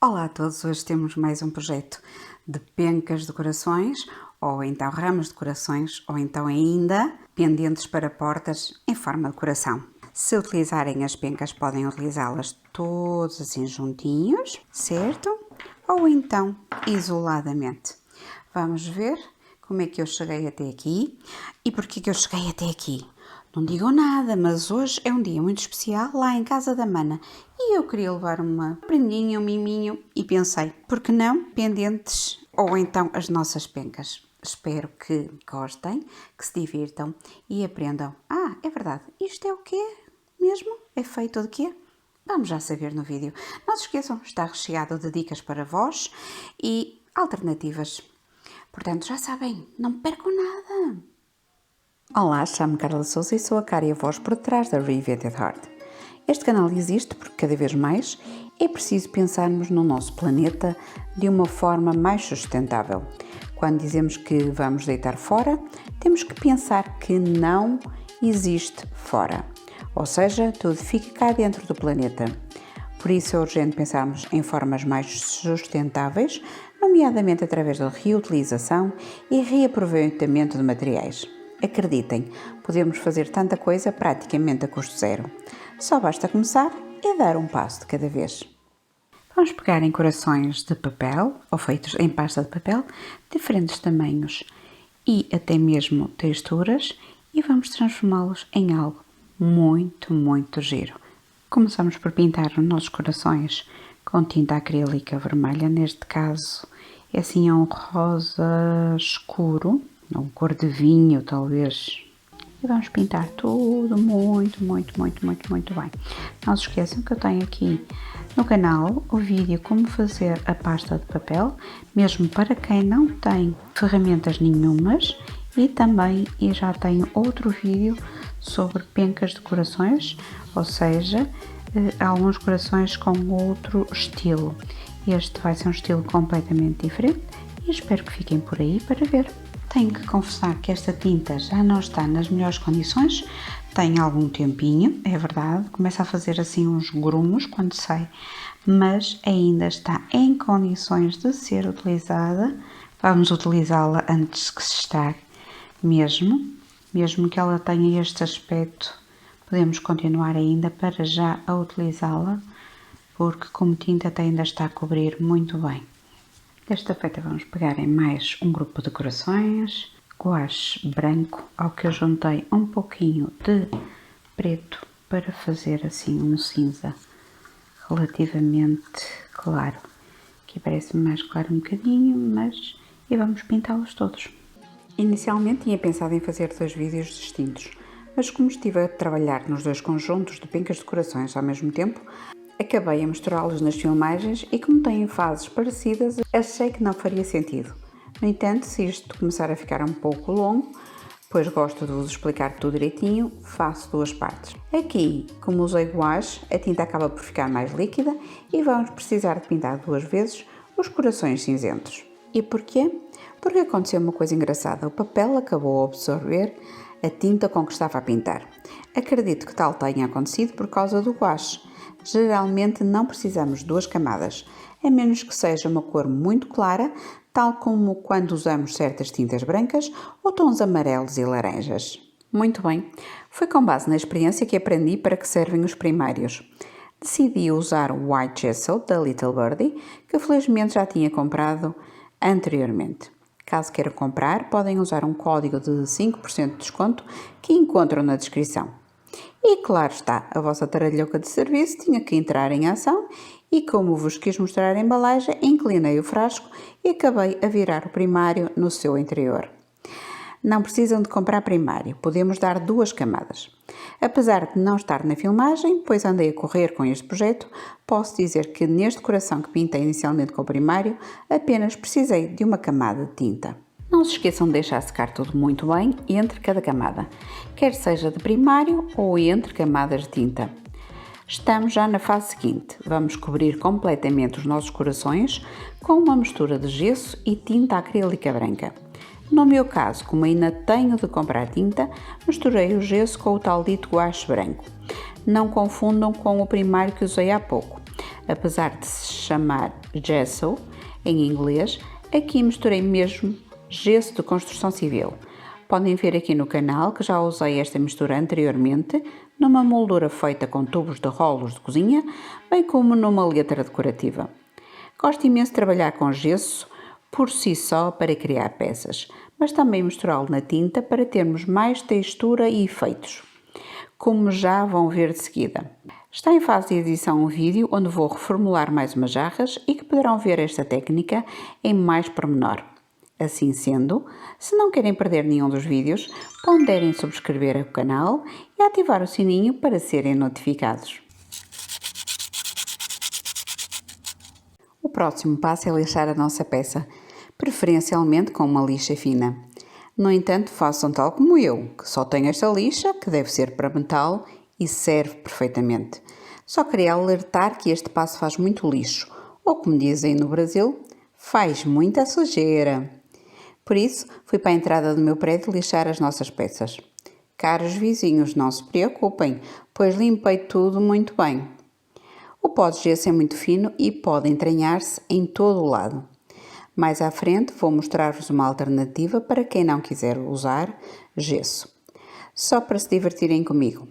Olá a todos, hoje temos mais um projeto de pencas de corações, ou então ramos de corações, ou então ainda pendentes para portas em forma de coração. Se utilizarem as pencas, podem utilizá-las todas assim juntinhos, certo? Ou então isoladamente. Vamos ver como é que eu cheguei até aqui e porquê que eu cheguei até aqui. Não digam nada, mas hoje é um dia muito especial lá em casa da Mana e eu queria levar uma prendinha, um miminho e pensei, por que não pendentes ou então as nossas pencas? Espero que gostem, que se divirtam e aprendam. Ah, é verdade, isto é o quê mesmo? É feito de quê? Vamos já saber no vídeo. Não se esqueçam, está recheado de dicas para vós e alternativas. Portanto, já sabem, não percam nada! Olá, chamo-me Carla Souza e sou a cara e a voz por trás da Reinvented Heart. Este canal existe porque cada vez mais é preciso pensarmos no nosso planeta de uma forma mais sustentável. Quando dizemos que vamos deitar fora, temos que pensar que não existe fora. Ou seja, tudo fica cá dentro do planeta. Por isso é urgente pensarmos em formas mais sustentáveis, nomeadamente através da reutilização e reaproveitamento de materiais. Acreditem, podemos fazer tanta coisa praticamente a custo zero. Só basta começar e dar um passo de cada vez. Vamos pegar em corações de papel, ou feitos em pasta de papel, diferentes tamanhos e até mesmo texturas, e vamos transformá-los em algo muito giro. Começamos por pintar os nossos corações com tinta acrílica vermelha, neste caso é assim um rosa escuro, um cor de vinho talvez, e vamos pintar tudo muito bem. Não se esqueçam que eu tenho aqui no canal o vídeo como fazer a pasta de papel, mesmo para quem não tem ferramentas nenhumas, e também já tenho outro vídeo sobre pencas de corações, ou seja, alguns corações com outro estilo. Este vai ser um estilo completamente diferente e espero que fiquem por aí para ver. Tenho que confessar que esta tinta já não está nas melhores condições, tem algum tempinho, é verdade, começa a fazer assim uns grumos quando sai, mas ainda está em condições de ser utilizada. Vamos utilizá-la antes que se estrague, mesmo que ela tenha este aspecto, podemos continuar ainda para já a utilizá-la, porque como tinta ainda está a cobrir muito bem. Desta feita vamos pegar em mais um grupo de corações, guache branco, ao que eu juntei um pouquinho de preto para fazer assim um cinza relativamente claro. Aqui parece mais claro um bocadinho, mas... e vamos pintá-los todos. Inicialmente tinha pensado em fazer dois vídeos distintos, mas como estive a trabalhar nos dois conjuntos de pencas de corações ao mesmo tempo, acabei a misturá-los nas filmagens e como têm fases parecidas, achei que não faria sentido. No entanto, se isto começar a ficar um pouco longo, pois gosto de vos explicar tudo direitinho, faço duas partes. Aqui, como usei guache, a tinta acaba por ficar mais líquida e vamos precisar de pintar duas vezes os corações cinzentos. E porquê? Porque aconteceu uma coisa engraçada, o papel acabou a absorver a tinta com que estava a pintar. Acredito que tal tenha acontecido por causa do guache. Geralmente não precisamos de duas camadas, a menos que seja uma cor muito clara, tal como quando usamos certas tintas brancas ou tons amarelos e laranjas. Muito bem, foi com base na experiência que aprendi para que servem os primários. Decidi usar o White Gesso da Little Birdie, que felizmente já tinha comprado anteriormente. Caso queiram comprar, podem usar um código de 5% de desconto que encontram na descrição. E claro está, a vossa taralhoca de serviço tinha que entrar em ação e como vos quis mostrar a embalagem, inclinei o frasco e acabei a virar o primário no seu interior. Não precisam de comprar primário, podemos dar duas camadas. Apesar de não estar na filmagem, pois andei a correr com este projeto, posso dizer que neste coração que pintei inicialmente com o primário, apenas precisei de uma camada de tinta. Não se esqueçam de deixar secar tudo muito bem entre cada camada, quer seja de primário ou entre camadas de tinta. Estamos já na fase seguinte, vamos cobrir completamente os nossos corações com uma mistura de gesso e tinta acrílica branca. No meu caso, como ainda tenho de comprar tinta, misturei o gesso com o tal dito guache branco. Não confundam com o primário que usei há pouco. Apesar de se chamar gesso em inglês, aqui misturei mesmo gesso de construção civil. Podem ver aqui no canal que já usei esta mistura anteriormente numa moldura feita com tubos de rolos de cozinha, bem como numa letra decorativa. Gosto imenso de trabalhar com gesso por si só para criar peças, mas também misturá-lo na tinta para termos mais textura e efeitos, como já vão ver de seguida. Está em fase de edição um vídeo onde vou reformular mais umas jarras e que poderão ver esta técnica em mais pormenor. Assim sendo, se não querem perder nenhum dos vídeos, ponderem subscrever o canal e ativar o sininho para serem notificados. O próximo passo é lixar a nossa peça, preferencialmente com uma lixa fina. No entanto, façam tal como eu, que só tenho esta lixa, que deve ser para metal e serve perfeitamente. Só queria alertar que este passo faz muito lixo, ou como dizem no Brasil, faz muita sujeira. Por isso, fui para a entrada do meu prédio lixar as nossas peças. Caros vizinhos, não se preocupem, pois limpei tudo muito bem. O pó de gesso é muito fino e pode entranhar-se em todo o lado. Mais à frente vou mostrar-vos uma alternativa para quem não quiser usar gesso. Só para se divertirem comigo.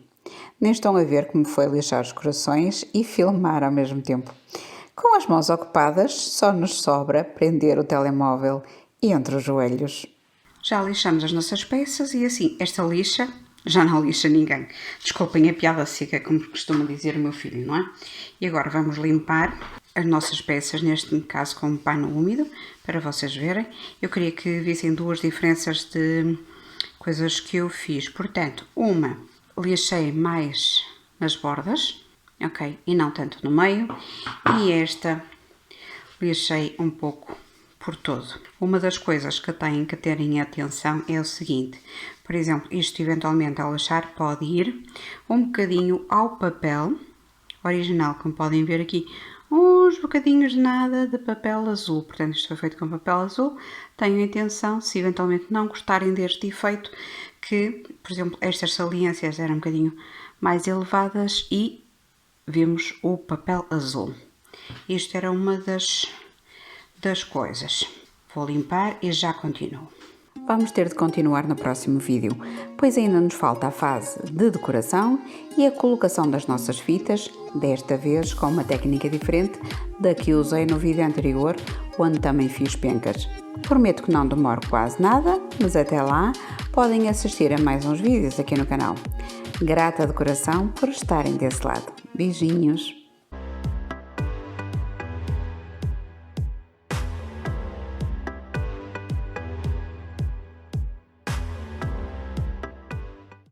Nem estão a ver como foi lixar os corações e filmar ao mesmo tempo. Com as mãos ocupadas, só nos sobra prender o telemóvel entre os joelhos. Já lixamos as nossas peças e assim, esta lixa já não lixa ninguém. Desculpem a piada seca, como costuma dizer o meu filho, não é? E agora vamos limpar as nossas peças, neste caso com um pano úmido, para vocês verem. Eu queria que vissem duas diferenças de coisas que eu fiz. Portanto, uma, lixei mais nas bordas, ok? E não tanto no meio. E esta, lixei um pouco por todo. Uma das coisas que têm que terem atenção é o seguinte, por exemplo, isto eventualmente ao lixar pode ir um bocadinho ao papel original, como podem ver aqui, uns bocadinhos de nada de papel azul, portanto isto foi feito com papel azul. Tenham atenção, se eventualmente não gostarem deste efeito, que, por exemplo, estas saliências eram um bocadinho mais elevadas e vemos o papel azul. Isto era uma das coisas. Vou limpar e já continuo. Vamos ter de continuar no próximo vídeo, pois ainda nos falta a fase de decoração e a colocação das nossas fitas, desta vez com uma técnica diferente da que usei no vídeo anterior, onde também fiz pencas. Prometo que não demoro quase nada, mas até lá podem assistir a mais uns vídeos aqui no canal. Grata de coração por estarem desse lado. Beijinhos!